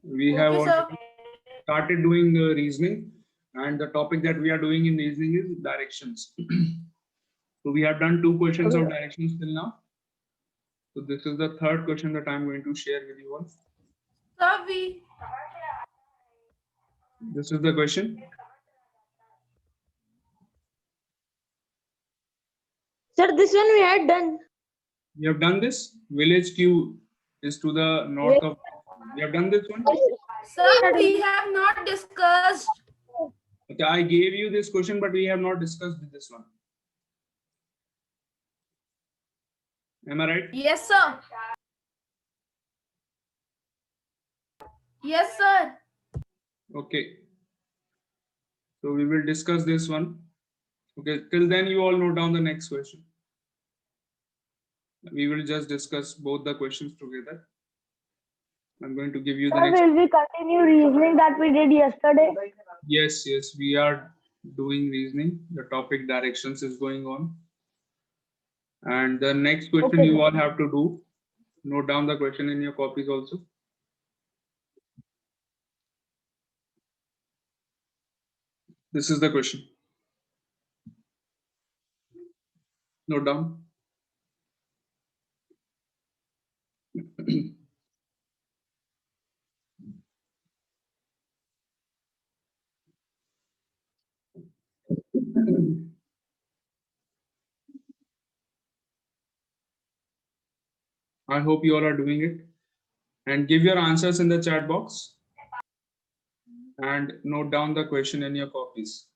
We have Okay, sir. already started doing reasoning, and the topic that we are doing in reasoning is directions. So we have done 2 questions of directions till now. So this is the third question that I'm going to share with you all. Sir, we. This is the question. Sir, this one we had done. We have done this. Village Q is to the north of. We have done this one. Sir, we have not discussed. Okay, I gave you this question, but we have not discussed this one. Am I right? Yes, sir. Yes, sir. Okay. So we will discuss this one. Okay, till then you all note down the next question. We will just discuss both the questions together. I'm going to give you the Sir, next. will we continue reasoning that we did yesterday? Yes, we are doing reasoning. The topic directions is going on. And the next question Okay. you all have to do, note down the question in your copies also. This is the question. Note down. I hope you all are doing it. And give your answers in the chat box. And note down the question in your copies.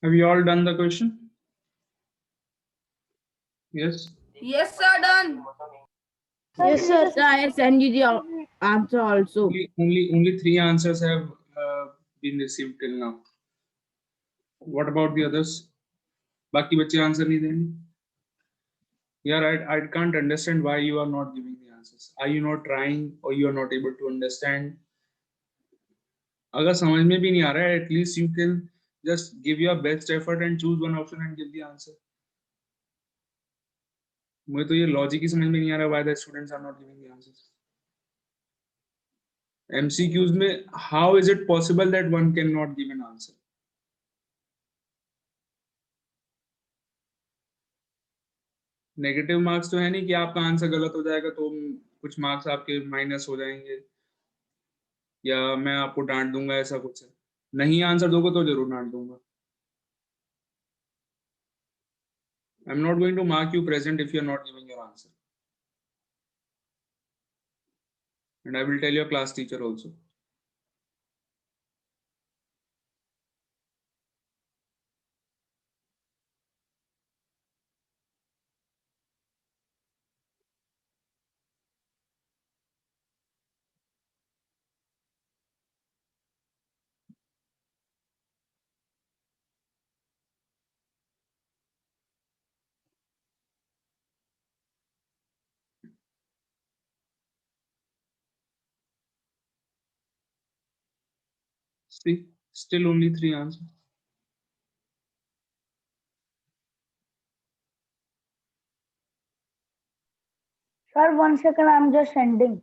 Have you all done the question? Yes. Yes, sir. Done. Yes, sir. I send you the answer also. Only 3 answers have been received till now. What about the others? बाकी बच्चे answer नहीं देंगे. Yeah, I can't understand why you are not giving the answers. Are you not trying, or you are not able to understand? अगर समझ में भी नहीं आ रहा है, at least you can just give your best effort and choose one option and give the answer. मुझे तो ये लॉजिक ही समझ में नहीं आ रहा, why the students are not giving the answers. MCQs में how is it possible that one can not give an answer? Negative marks तो है नहीं कि आपका आंसर गलत हो जाएगा तो कुछ मार्क्स आपके माइनस हो जाएंगे या मैं आपको डांट दूंगा, ऐसा कुछ है. नहीं आंसर दोगे तो जरूर डांट दूंगा. I am not going to mark you present if you are not giving your answer. And I will tell your class teacher also. See, still only 3 answers. Sir, 1 second, I'm just sending.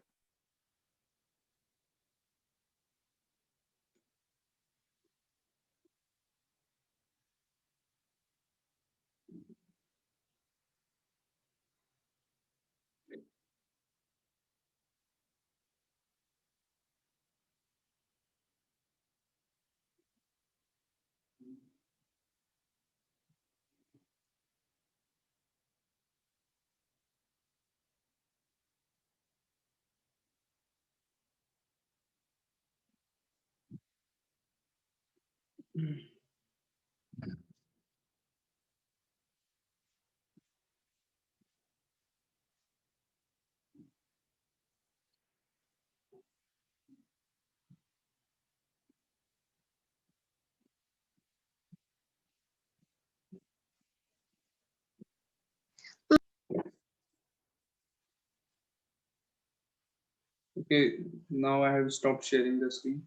Okay, now I have stopped sharing the screen.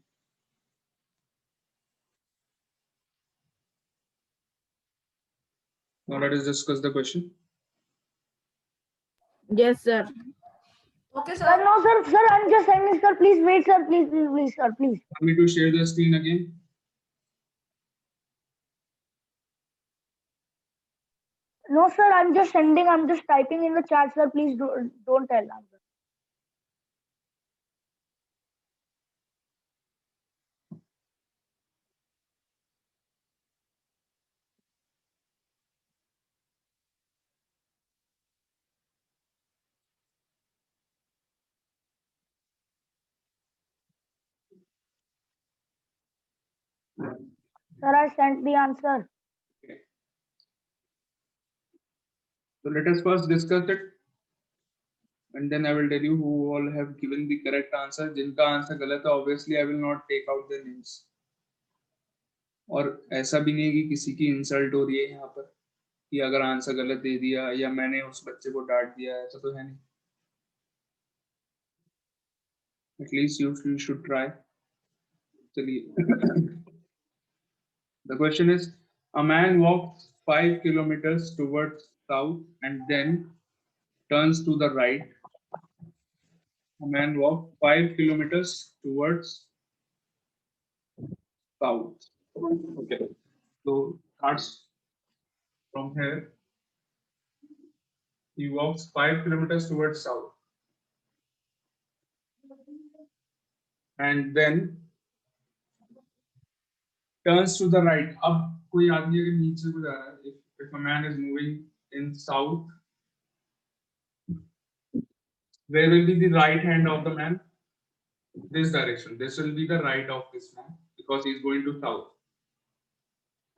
Now let us discuss the question. Yes, sir. Okay, Sir, sir. no, sir, I'm just sending, sir. Please wait, sir. Please, sir, please. Want me to share the screen again? No, sir, I'm just sending. I'm just typing in the chat, sir. Please don't tell them. Sir, I sent the answer. Okay. So let us first discuss it. And then I will tell you who all have given the correct answer. जिनका answer गलत है, obviously I will not take out their names. और ऐसा भी नहीं कि किसी की इंसल्ट हो रही है यहाँ पर कि अगर आंसर गलत दे दिया या मैंने उस बच्चे को डांट दिया, ऐसा तो है नहीं. At least you should try. चलिए. The question is, a man walks 5 kilometers towards south and then turns to the right. A man walks 5 kilometers towards south. Okay. So starts from here. He walks 5 kilometers towards south. And then turns to the right. अब कोई आदमी अगर नीचे को जा रहा है, if a man is moving in south, where will be the right hand of the man? This direction. This will be the right of this man because he is going to south.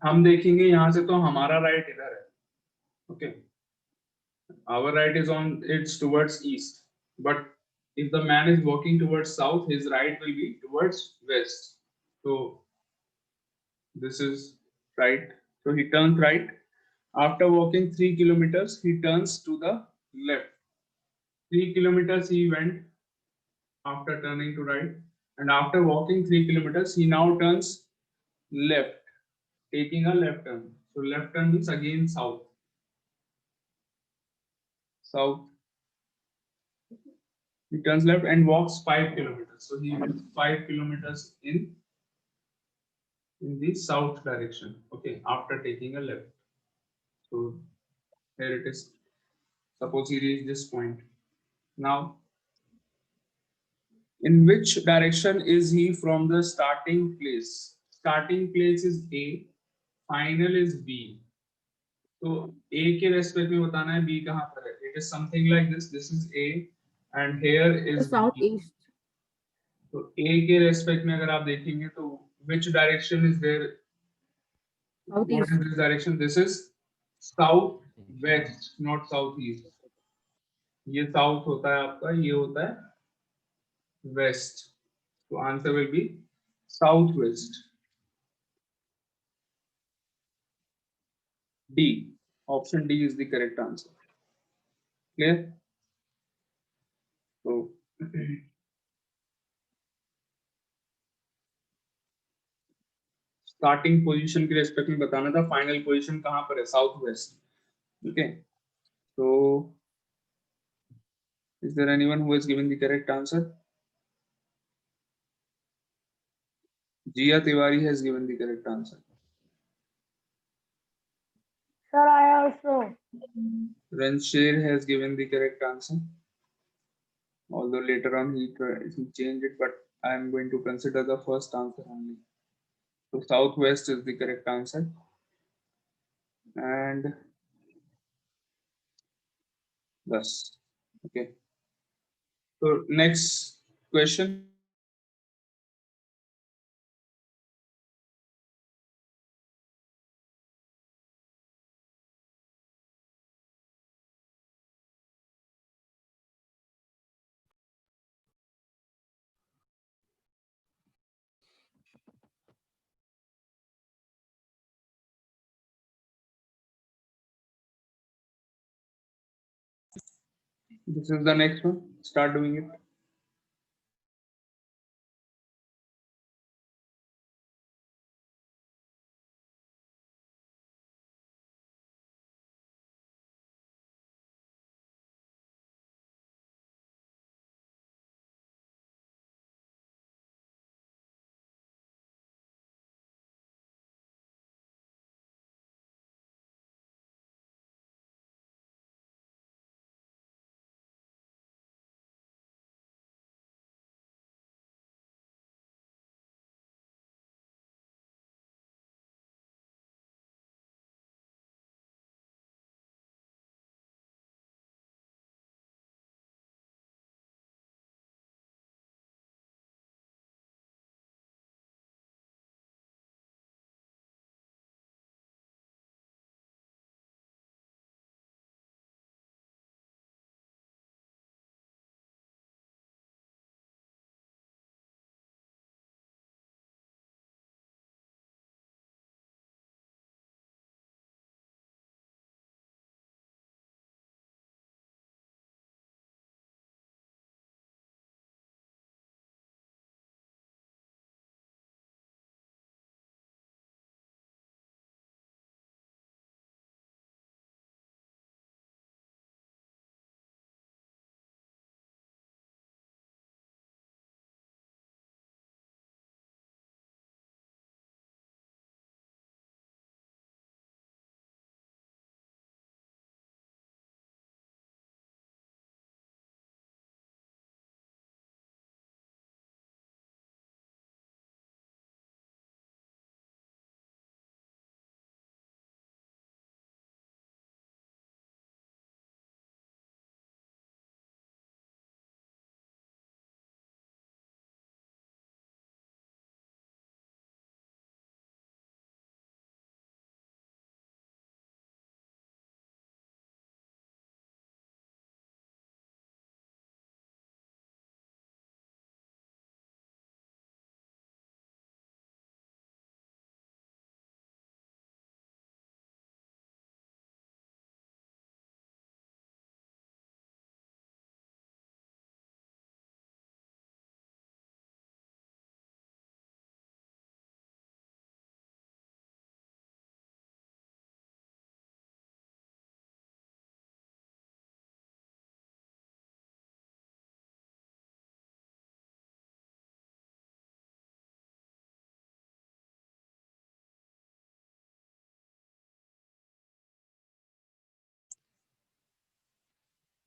हम देखेंगे यहाँ से तो हमारा right इधर है. Okay. Our right is on, it's towards east. But if the man is walking towards south, his right will be towards west. So this is right. So he turns right. After walking 3 kilometers, he turns to the left. 3 kilometers he went after turning to right, and after walking 3 kilometers, he now turns left, taking a left turn. So left turn means again south. South. He turns left and walks 5 kilometers. So he walks 5 kilometers in the south direction. Okay, after taking a left. So here it is. Suppose he reached this point. Now, in which direction is he from the starting place? Starting place is A, final is B. So A के respect में बताना है B कहाँ पर है? It is something like this. This is A and here The is B. southeast. तो A के respect में अगर आप देखेंगे तो which direction is there? What Southeast. is this direction? This is south west, not southeast. ये south होता है आपका, ये होता है west. So answer will be southwest. D. Option D is the correct answer. Clear? So starting position के respect में बताना था, final position कहाँ पर है? Southwest. Okay. So is there anyone who has given the correct answer? Jia Tiwari has given the correct answer. Sir, I also. Ranshir has given the correct answer. Although later on he changed it, but I am going to consider the first answer only. So southwest is the correct answer. And thus, okay. So next question. This is the next one. Start doing it.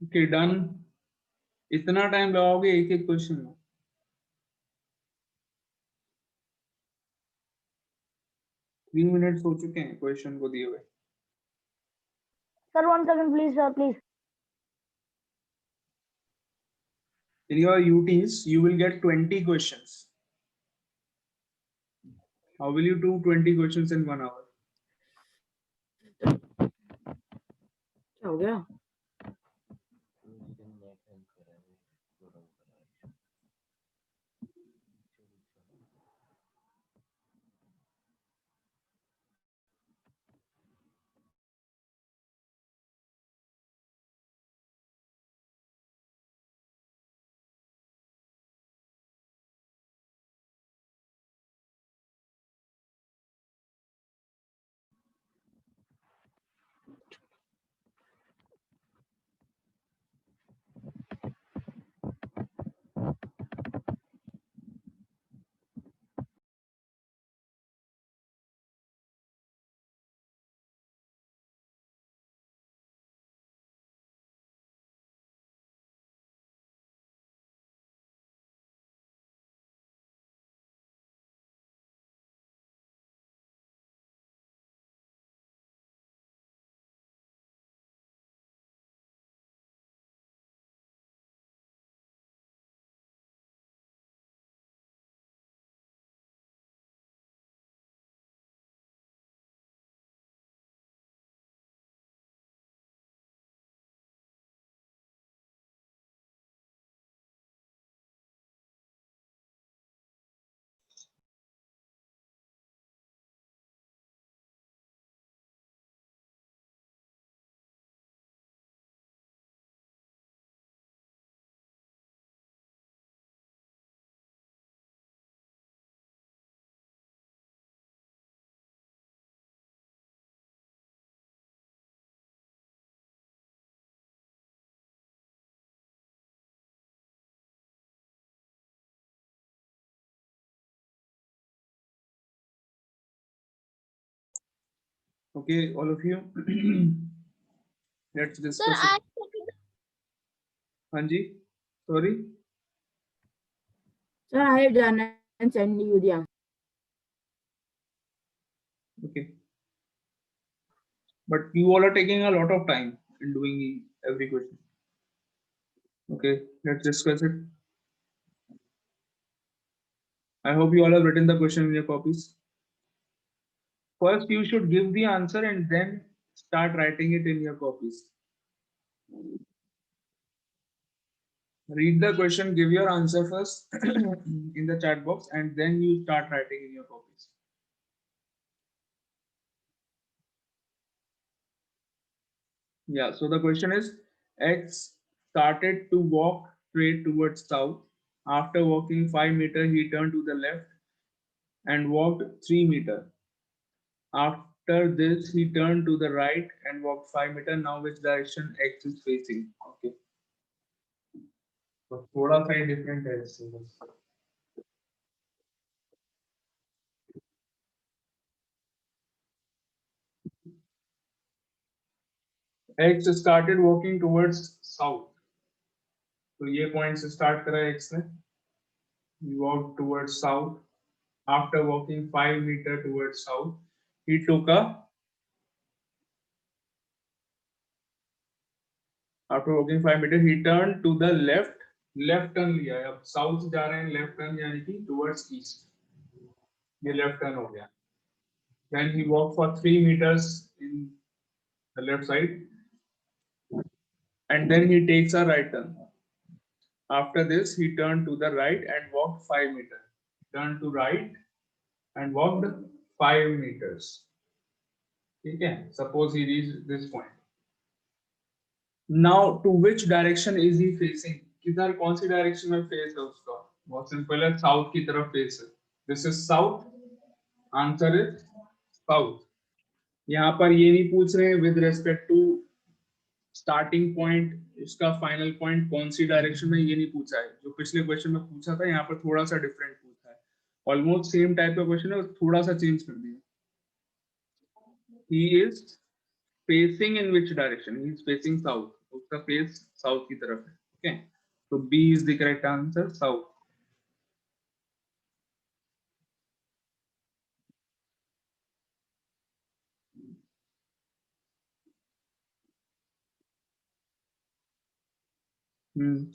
Okay, done. इतना time लगाओगे एक एक question में? 3 minutes हो चुके हैं question को दिए हुए. Sir, 1 second, please, sir, please. In your UTs, you will get 20 questions. How will you do 20 questions in 1 hour? क्या हो गया? Okay, all of you. Let's Sir, discuss I it. Hanji, sorry. Sir, I have done and send you the answer. Okay. But you all are taking a lot of time in doing every question. Okay, let's discuss it. I hope you all have written the question in your copies. First, you should give the answer and then start writing it in your copies. Read the question, give your answer first in the chat box, and then you start writing in your copies. Yeah, so the question is X started to walk straight towards south. After walking 5 meters, he turned to the left and walked 3 meters. After this, he turned to the right and walked 5 meters. Now, which direction X is facing? Okay. So, थोड़ा सा ही different है इससे बस. X started walking towards south. So ये point से start करा X ने. He walked towards south. After walking 5 meters towards south, he took a. After walking 5 meters, he turned to the left. Left turn लिया है. अब south से जा रहे हैं left turn यानी कि towards east. ये left turn हो गया. Then he walked for 3 meters in the left side. And then he takes a right turn. After this, he turned to the right and walked 5 meters. Turned to right and walked 5 meters. Okay, suppose he reached this point. Now, to which direction is he facing? किधर कौन सी direction में face है उसका? बहुत simple है, south की तरफ face है. This is south. Answer is south. यहाँ पर ये नहीं पूछ रहे हैं with respect to starting point, इसका final point कौन सी direction में, ये नहीं पूछा है. जो पिछले question में पूछा था, यहाँ पर थोड़ा सा different पूछा है. Almost same type का question है, थोड़ा सा change कर दिया. He is facing in which direction? He is facing south. उसका फेस साउथ की तरफ है. ओके, तो B is the correct answer, south.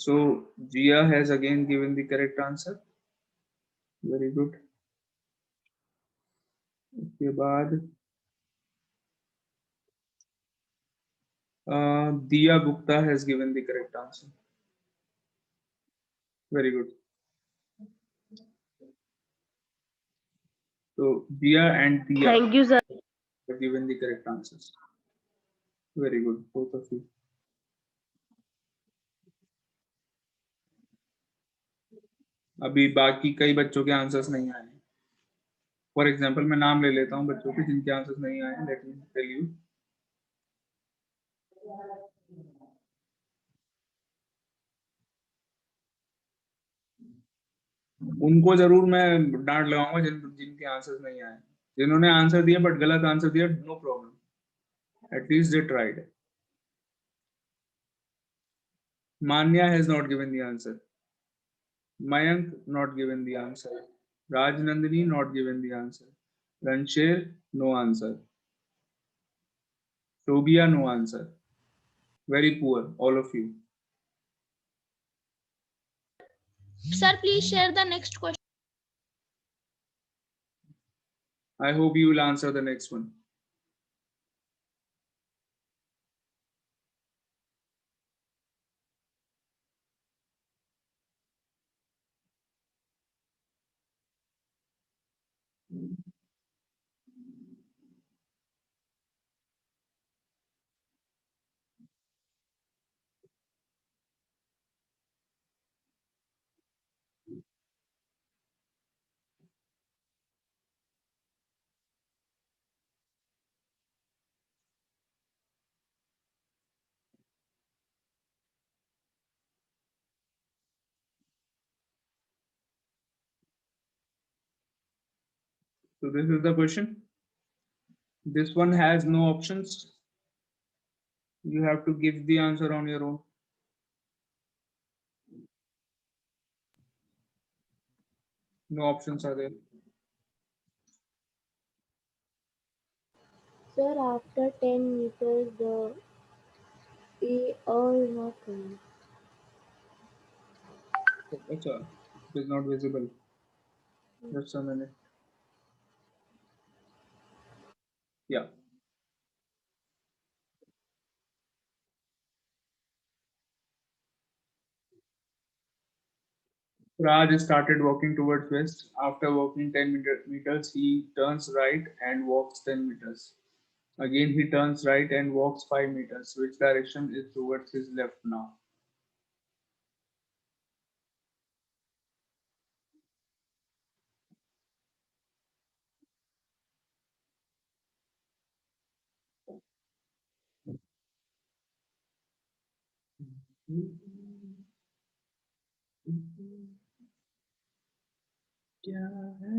So Jia has again given the correct answer. Very good. उसके बाद Diya Gupta has given the correct answer. Very good. So Diya and Diya Thank you, sir. have given the correct answers. Very good, both of you. अभी बाकी कई बच्चों के answers नहीं आए. For example मैं नाम ले लेता हूँ बच्चों के जिनके आंसर्स नहीं आए. Let me tell you. उनको जरूर मैं डांट लगाऊंगा जिनके आंसर्स नहीं आए. जिन्होंने आंसर दिया बट गलत आंसर दिया, no problem, at least they tried. Manya has not given the answer. Mayank not given the answer. Rajnandini not given the answer. Ranshir no answer. Shobia no answer. Very poor, all of you. Sir, please share the next question. I hope you will answer the next one. So this is the question. This one has no options. You have to give the answer on your own. No options are there. Sir, after 10 meters, the is not coming. Acha, it is not visible. Just a minute. Yeah. Raj started walking towards west. After walking 10 meters, he turns right and walks 10 meters. Again, he turns right and walks 5 meters. Which direction is towards his left now? क्या है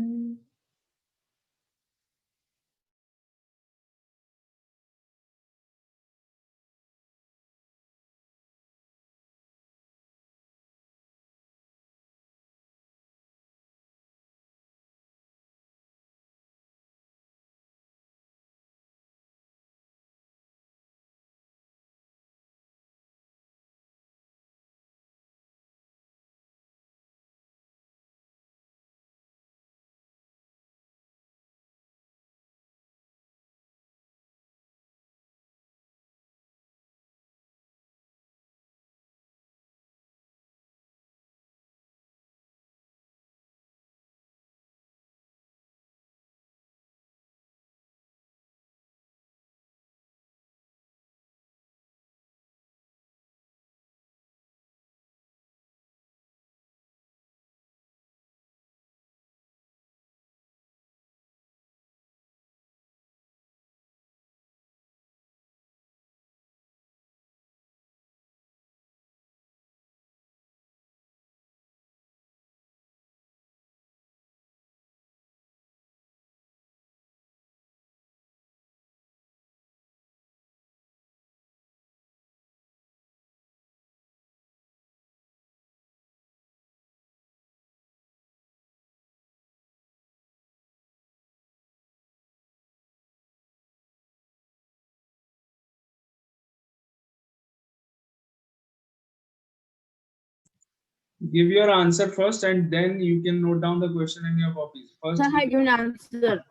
Give your answer first, and then you can note down the question in your copies. First, Sir, I give an answer.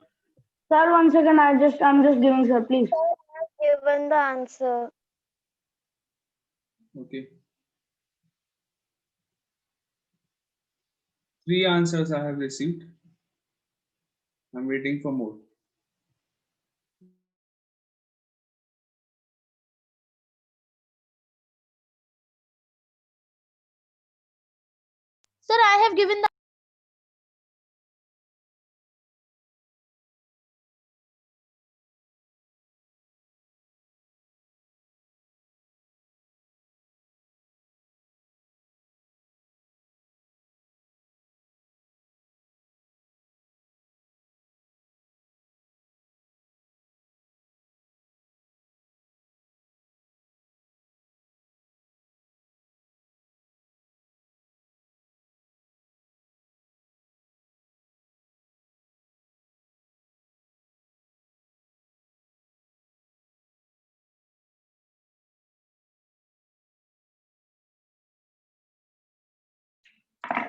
Sir, 1 second. I'm just giving, sir, please. Given the answer. okay. 3 answers I have received. I'm waiting for more. Sir, I have given the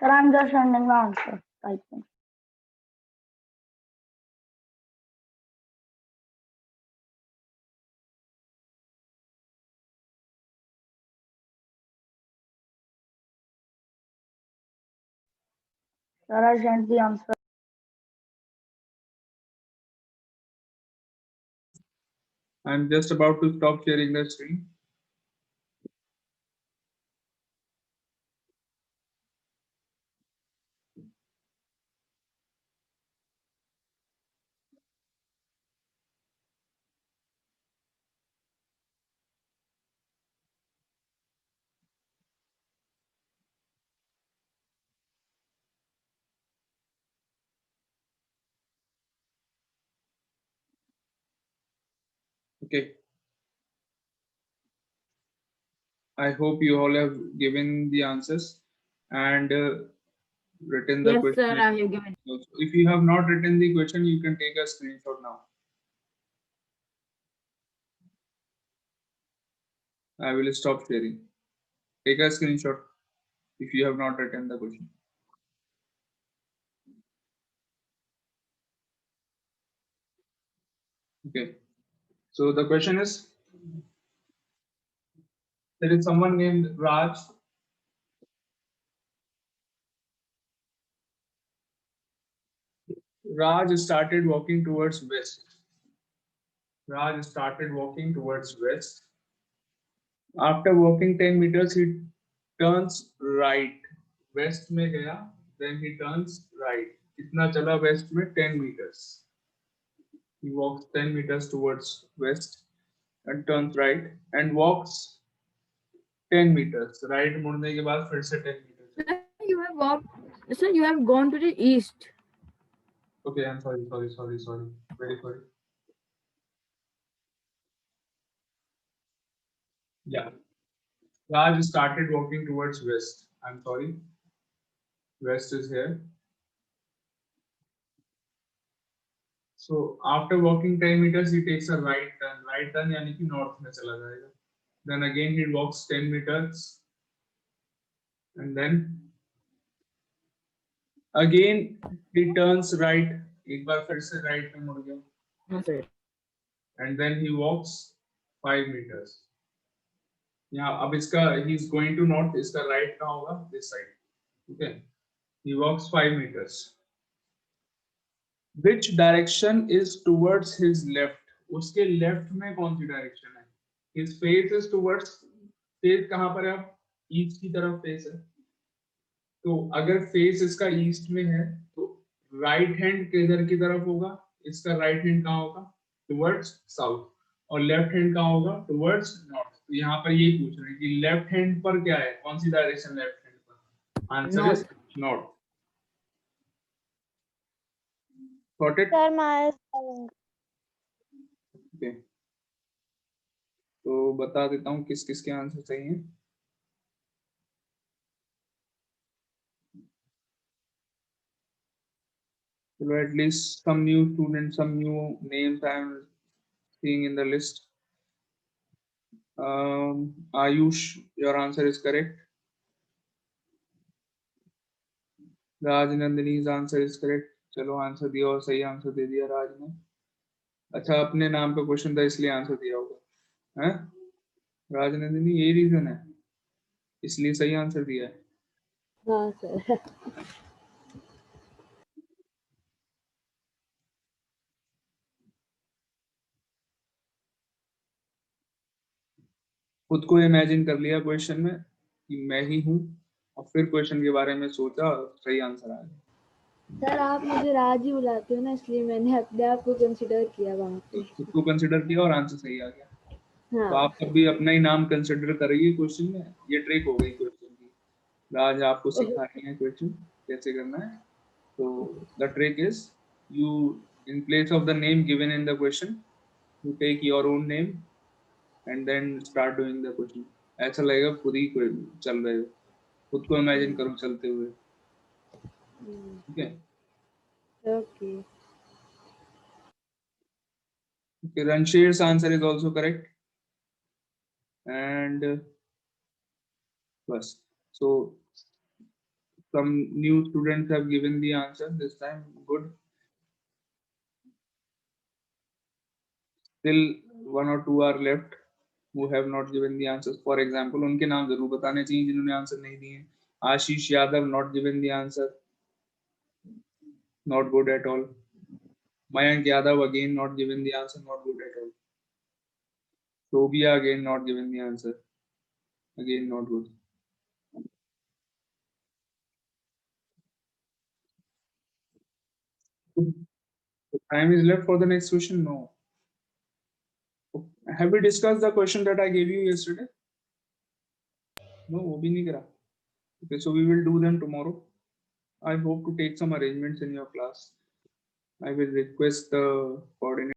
Sir, I'm just sending the answer. Typing. Sir, I sent the answer. I'm just about to stop sharing the screen. Okay. I hope you all have given the answers and written the Yes, question. sir, I have given. Also. If you have not written the question, you can take a screenshot now. I will stop sharing. Take a screenshot if you have not written the question. Okay. So the question is, there is someone named Raj. Raj started walking towards west. Raj started walking towards west. After walking 10 meters, he turns right. West में गया, then he turns right. कितना चला west में 10 meters. He walks 10 meters towards west and turns right and walks 10 meters. Right मुड़ने के बाद फिर से 10 meters. Sir, you have walked. Sir, you have gone to the east. Okay, I'm sorry. Very sorry. Yeah. Raj started walking towards west. I'm sorry. West is here. So after walking 10 meters, he takes a right turn. Right turn यानी कि north में चला जाएगा. Then again he walks 10 meters. And then again he turns right. एक बार फिर से right में मुड़ गया. No, sir. And then he walks 5 meters. यहाँ अब इसका he is going to north. इसका right कहाँ होगा? This side. Okay. He walks 5 meters. Which direction is towards his left? उसके left में कौन सी direction है? His face is towards. Face कहाँ पर है? East की तरफ face है. तो अगर face इसका east में है, तो right hand किधर की तरफ होगा? इसका right hand कहाँ होगा? Towards south. और left hand कहाँ होगा? Towards north. तो यहाँ पर यही पूछ रहे हैं कि left hand पर क्या है? कौन सी direction left hand पर? Answer is north. Got it? Sir, my Okay. तो बता देता हूँ किस किस के आंसर सही हैं. So at least some new students, some new names I am seeing in the list. Ayush, your answer is correct. Raj Nandini's answer is correct. चलो आंसर दिया और सही आंसर दे दिया राज ने. अच्छा अपने नाम पे क्वेश्चन था इसलिए आंसर दिया होगा हैं राज नंदिनी, यही रीजन है इसलिए सही आंसर दिया है. हाँ सर. खुद को इमेजिन कर लिया क्वेश्चन में कि मैं ही हूँ और फिर क्वेश्चन के बारे में सोचा और सही आंसर आ गया. सर आप मुझे राज ही बुलाते हो ना, इसलिए मैंने अपने आप को कंसिडर किया वहाँ पे. खुद को कंसिडर किया और आंसर सही आ गया. तो हाँ. आप कभी अपना ही नाम कंसिडर करिए क्वेश्चन में. ये ट्रिक हो गई क्वेश्चन की. राज आपको सिखानी है क्वेश्चन कैसे करना है. तो the trick is you in place of the name given in the question you take your own name and then start doing the question. ऐसा लगेगा खुद ही कोई चल रहे हो. खुद को इमेजिन करो चलते हुए. ठीक है. Okay. Okay, Ranshir's answer is also correct. And plus, so some new students have given the answer this time. Good. Still one or two are left who have not given the answers. For example, उनके नाम जरूर बताने चाहिए जिन्होंने answer नहीं दिए. आशीष Yadav not given the answer. Not good at all. Mayank Yadav again not given the answer. Not good at all. Shobia again not given the answer. Again not good. The time is left for the next question. No. Have we discussed the question that I gave you yesterday? No, वो भी नहीं करा. Okay, so we will do them tomorrow. I hope to take some arrangements in your class. I will request the coordinator